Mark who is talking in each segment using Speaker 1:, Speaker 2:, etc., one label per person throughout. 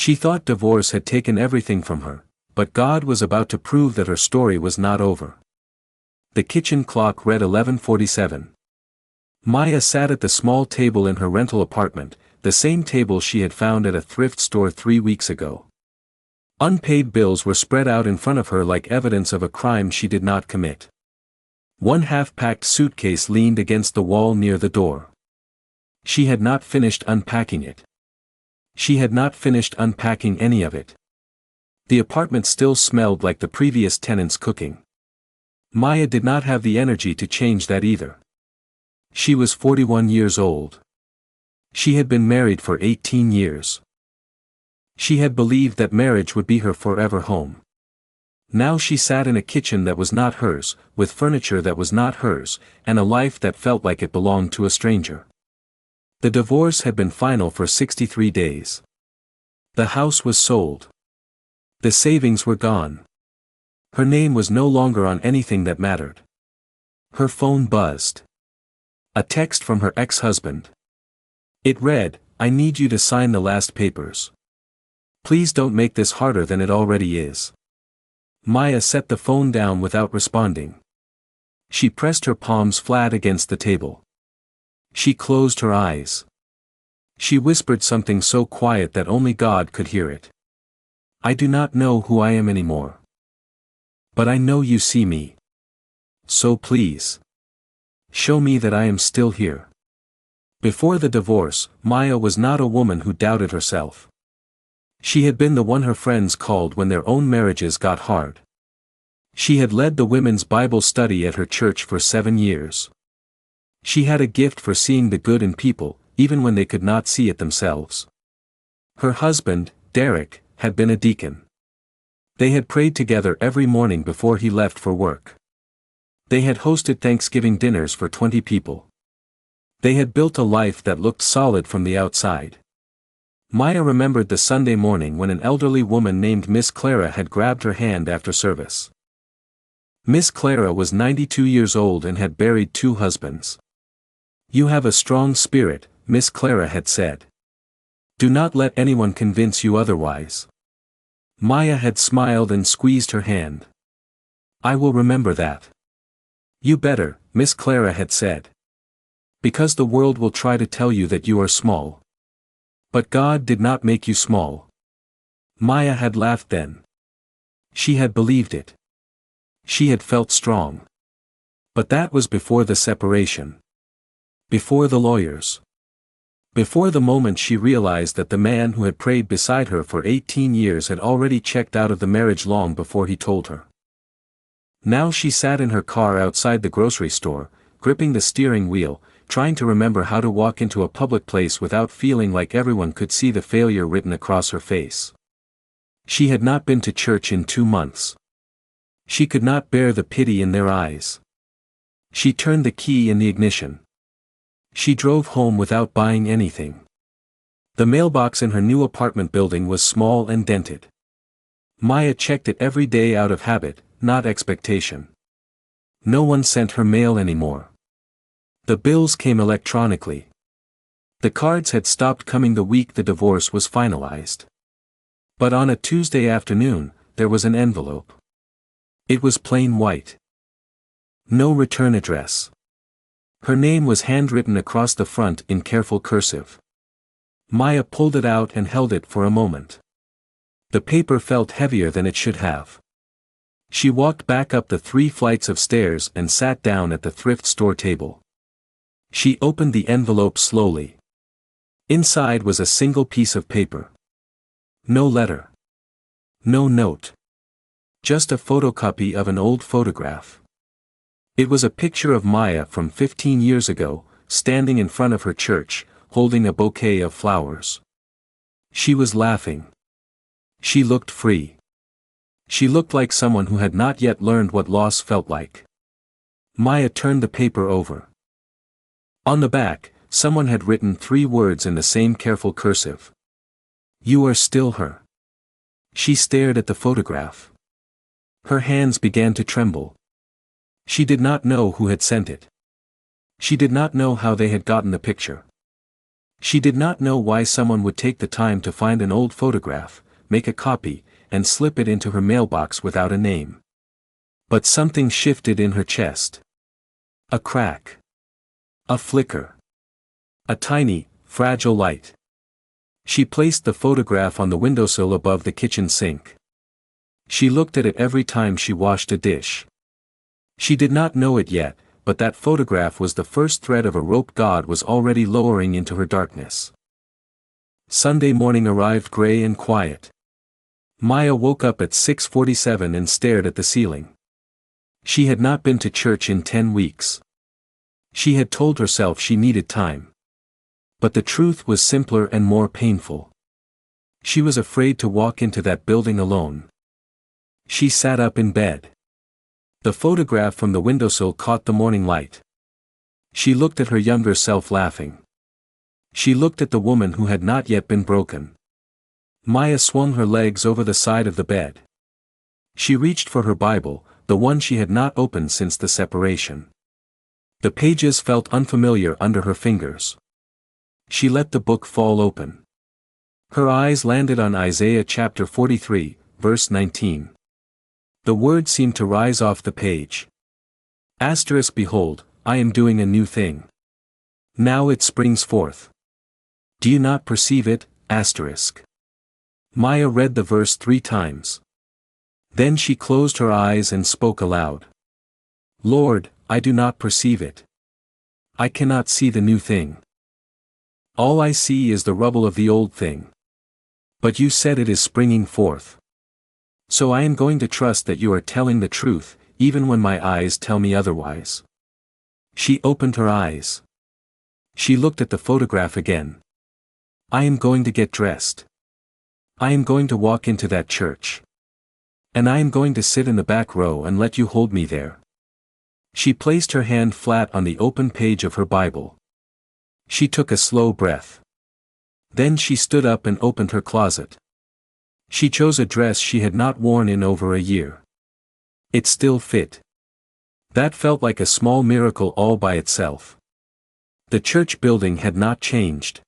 Speaker 1: She thought divorce had taken everything from her, but God was about to prove that her story was not over. The kitchen clock read 11:47. Maya sat at the small table in her rental apartment, the same table she had found at a thrift store 3 weeks ago. Unpaid bills were spread out in front of her like evidence of a crime she did not commit. One half-packed suitcase leaned against the wall near the door. She had not finished unpacking it. She had not finished unpacking any of it. The apartment still smelled like the previous tenant's cooking. Maya did not have the energy to change that either. She was 41 years old. She had been married for 18 years. She had believed that marriage would be her forever home. Now she sat in a kitchen that was not hers, with furniture that was not hers, and a life that felt like it belonged to a stranger. The divorce had been final for 63 days. The house was sold. The savings were gone. Her name was no longer on anything that mattered. Her phone buzzed. A text from her ex-husband. It read, "I need you to sign the last papers. Please don't make this harder than it already is." Maya set the phone down without responding. She pressed her palms flat against the table. She closed her eyes. She whispered something so quiet that only God could hear it. "I do not know who I am anymore. But I know you see me. So please, show me that I am still here." Before the divorce, Maya was not a woman who doubted herself. She had been the one her friends called when their own marriages got hard. She had led the women's Bible study at her church for 7 years. She had a gift for seeing the good in people, even when they could not see it themselves. Her husband, Derek, had been a deacon. They had prayed together every morning before he left for work. They had hosted Thanksgiving dinners for 20 people. They had built a life that looked solid from the outside. Maya remembered the Sunday morning when an elderly woman named Miss Clara had grabbed her hand after service. Miss Clara was 92 years old and had buried 2 husbands. "You have a strong spirit," Miss Clara had said. "Do not let anyone convince you otherwise." Maya had smiled and squeezed her hand. "I will remember that." "You better," Miss Clara had said. "Because the world will try to tell you that you are small. But God did not make you small." Maya had laughed then. She had believed it. She had felt strong. But that was before the separation. Before the lawyers. Before the moment she realized that the man who had prayed beside her for 18 years had already checked out of the marriage long before he told her. Now she sat in her car outside the grocery store, gripping the steering wheel, trying to remember how to walk into a public place without feeling like everyone could see the failure written across her face. She had not been to church in 2 months. She could not bear the pity in their eyes. She turned the key in the ignition. She drove home without buying anything. The mailbox in her new apartment building was small and dented. Maya checked it every day out of habit, not expectation. No one sent her mail anymore. The bills came electronically. The cards had stopped coming the week the divorce was finalized. But on a Tuesday afternoon, there was an envelope. It was plain white. No return address. Her name was handwritten across the front in careful cursive. Maya pulled it out and held it for a moment. The paper felt heavier than it should have. She walked back up the 3 flights of stairs and sat down at the thrift store table. She opened the envelope slowly. Inside was a single piece of paper. No letter. No note. Just a photocopy of an old photograph. It was a picture of Maya from 15 years ago, standing in front of her church, holding a bouquet of flowers. She was laughing. She looked free. She looked like someone who had not yet learned what loss felt like. Maya turned the paper over. On the back, someone had written 3 words in the same careful cursive. "You are still her." She stared at the photograph. Her hands began to tremble. She did not know who had sent it. She did not know how they had gotten the picture. She did not know why someone would take the time to find an old photograph, make a copy, and slip it into her mailbox without a name. But something shifted in her chest. A crack. A flicker. A tiny, fragile light. She placed the photograph on the windowsill above the kitchen sink. She looked at it every time she washed a dish. She did not know it yet, but that photograph was the first thread of a rope God was already lowering into her darkness. Sunday morning arrived gray and quiet. Maya woke up at 6:47 and stared at the ceiling. She had not been to church in 10 weeks. She had told herself she needed time. But the truth was simpler and more painful. She was afraid to walk into that building alone. She sat up in bed. The photograph from the windowsill caught the morning light. She looked at her younger self laughing. She looked at the woman who had not yet been broken. Maya swung her legs over the side of the bed. She reached for her Bible, the one she had not opened since the separation. The pages felt unfamiliar under her fingers. She let the book fall open. Her eyes landed on Isaiah chapter 43, verse 19. The words seemed to rise off the page. Asterisk, behold, I am doing a new thing. Now it springs forth. Do you not perceive it? Asterisk. Maya read the verse 3 times. Then she closed her eyes and spoke aloud. Lord, I do not perceive it. I cannot see the new thing. All I see is the rubble of the old thing. But you said it is springing forth. So I am going to trust that you are telling the truth, even when my eyes tell me otherwise. She opened her eyes. She looked at the photograph again. I am going to get dressed. I am going to walk into that church. And I am going to sit in the back row and let you hold me there. She placed her hand flat on the open page of her Bible. She took a slow breath. Then she stood up and opened her closet. She chose a dress she had not worn in over a year. It still fit. That felt like a small miracle all by itself. The church building had not changed.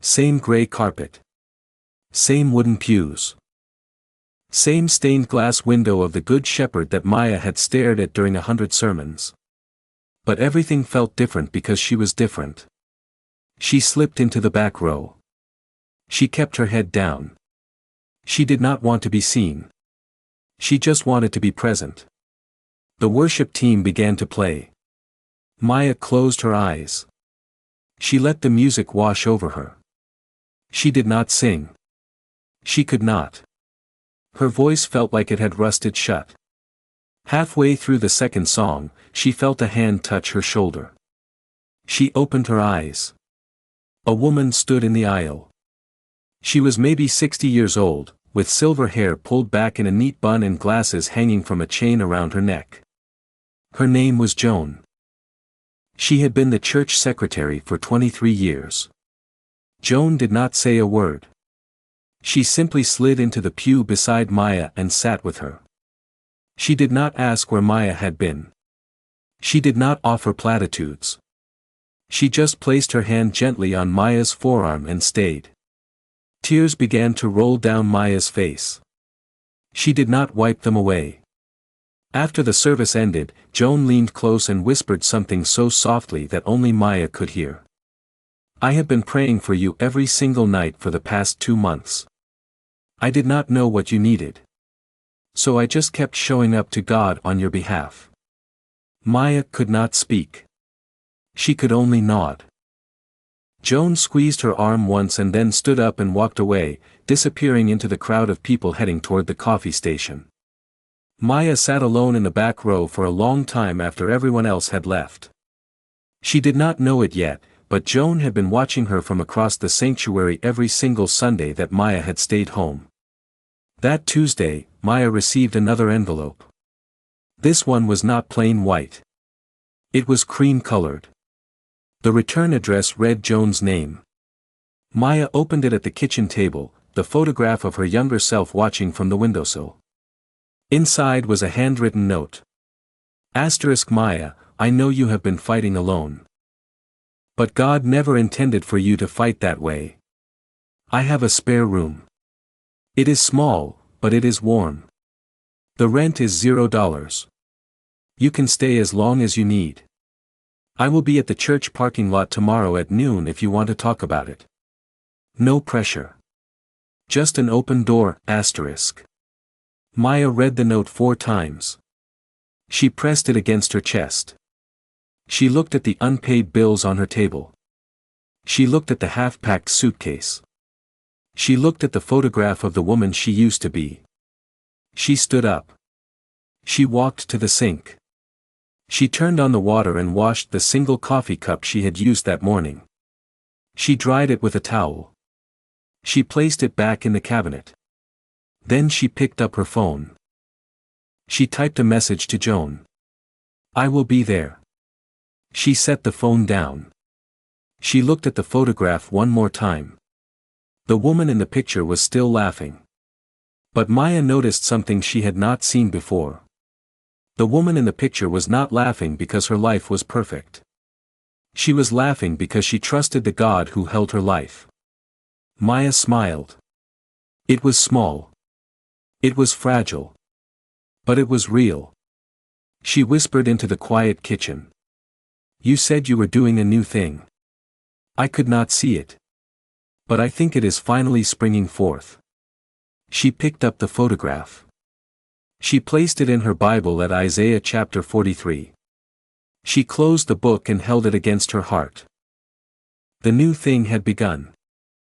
Speaker 1: Same gray carpet. Same wooden pews. Same stained glass window of the Good Shepherd that Maya had stared at during 100 sermons. But everything felt different because she was different. She slipped into the back row. She kept her head down. She did not want to be seen. She just wanted to be present. The worship team began to play. Maya closed her eyes. She let the music wash over her. She did not sing. She could not. Her voice felt like it had rusted shut. Halfway through the second song, she felt a hand touch her shoulder. She opened her eyes. A woman stood in the aisle. She was maybe 60 years old, with silver hair pulled back in a neat bun and glasses hanging from a chain around her neck. Her name was Joan. She had been the church secretary for 23 years. Joan did not say a word. She simply slid into the pew beside Maya and sat with her. She did not ask where Maya had been. She did not offer platitudes. She just placed her hand gently on Maya's forearm and stayed. Tears began to roll down Maya's face. She did not wipe them away. After the service ended, Joan leaned close and whispered something so softly that only Maya could hear. I have been praying for you every single night for the past 2 months. I did not know what you needed. So I just kept showing up to God on your behalf. Maya could not speak. She could only nod. Joan squeezed her arm once and then stood up and walked away, disappearing into the crowd of people heading toward the coffee station. Maya sat alone in the back row for a long time after everyone else had left. She did not know it yet, but Joan had been watching her from across the sanctuary every single Sunday that Maya had stayed home. That Tuesday, Maya received another envelope. This one was not plain white. It was cream-colored. The return address read Joan's name. Maya opened it at the kitchen table, the photograph of her younger self watching from the windowsill. Inside was a handwritten note. Asterisk Maya, I know you have been fighting alone. But God never intended for you to fight that way. I have a spare room. It is small, but it is warm. The rent is $0. You can stay as long as you need. I will be at the church parking lot tomorrow at noon if you want to talk about it. No pressure. Just an open door, asterisk. Maya read the note 4 times. She pressed it against her chest. She looked at the unpaid bills on her table. She looked at the half-packed suitcase. She looked at the photograph of the woman she used to be. She stood up. She walked to the sink. She turned on the water and washed the single coffee cup she had used that morning. She dried it with a towel. She placed it back in the cabinet. Then she picked up her phone. She typed a message to Joan. I will be there. She set the phone down. She looked at the photograph one more time. The woman in the picture was still laughing. But Maya noticed something she had not seen before. The woman in the picture was not laughing because her life was perfect. She was laughing because she trusted the God who held her life. Maya smiled. It was small. It was fragile. But it was real. She whispered into the quiet kitchen. You said you were doing a new thing. I could not see it. But I think it is finally springing forth. She picked up the photograph. She placed it in her Bible at Isaiah chapter 43. She closed the book and held it against her heart. The new thing had begun.